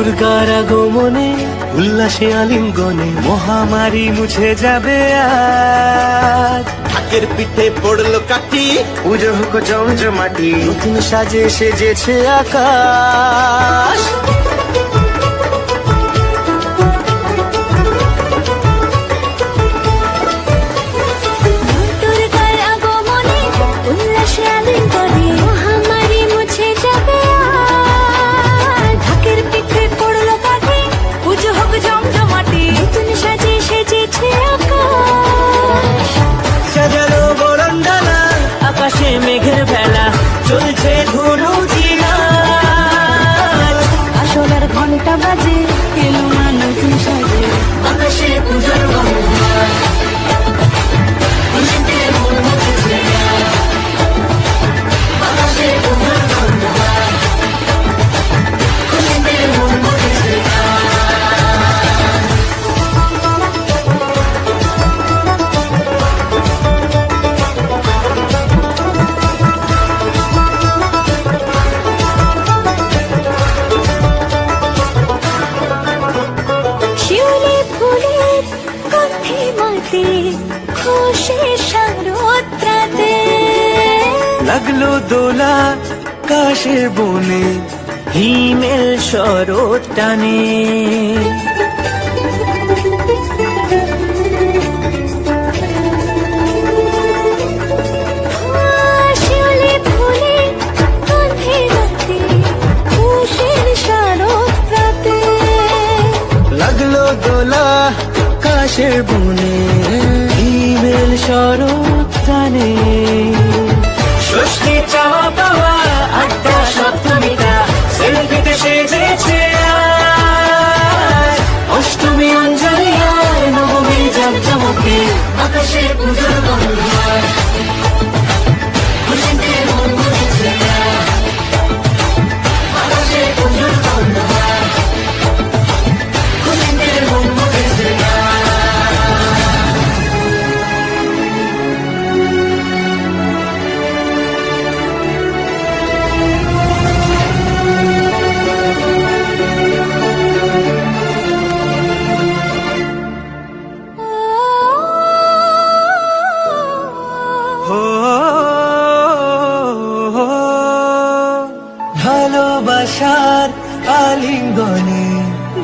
দুর্গার আগমনে উল্লাসে আলিঙ্গনে মহামারী মুছে যাবে আজ। ঢাকের পিঠে পড়লো কাঠি, পুজো হোক জমজমাটি, নতুন সাজে সেজেছে আকাশ। দুর্গার আগমনে উল্লাসে আলিঙ্গনে মহামারী মুছে যাবে আজ। ঢাকের পিঠে পড়লো কাঠি, পুজো হোক জমজমাটি, নতুন সাজে সেজেছে আকাশ। সাজানো বরণডালা, আকাশে মেঘের বেলা, চলছে ধুনুচি নাচ। আসলার ঘন্টা বাজে, এলো না নতুন সাজে, আকাশে পূজার গন্ধ। শিউলি ফুলের গন্ধে মাতে, খুশির শারদরাতে। লাগলো দোলা কাশের বনে, হিমেল শরৎ টানে। শিউলি ফুলের গন্ধে মাতে, খুশির শারদরাতে। লাগলো দোলা কাশের বনে, হিমেল শরৎ টানে। ষষ্ঠী চাওয়া পাওয়া আড্ডা সপ্তমীটা, সেলফিতে সেজেছে আজ। অষ্টমী অঞ্জলি আর নবমী জাঁকজমকে, আকাশে পুজোর গন্ধ। খুশিতে মন ভরেছে আজ। আকাশে পুজোর গন্ধ। খুশিতে মন ভরেছে আজ। হো ভালোবাসার আলিঙ্গনে,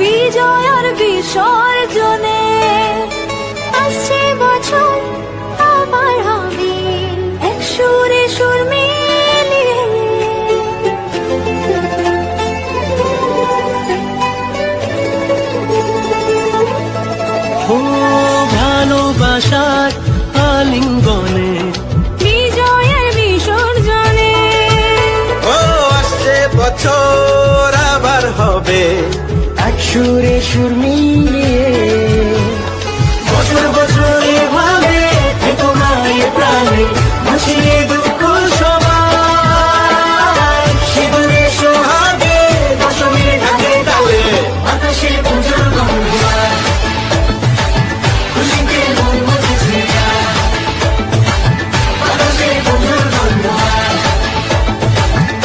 বিজয় আর বিসর্জনে আসছে বছর আবার হবে, এক সুরে সুর মিলিয়ে। হো ভালোবাসার আলিঙ্গনে, বিজয় আর বিসর্জনে ও আসছে বছর আবার হবে, এক সুরে সুর মিলিয়ে।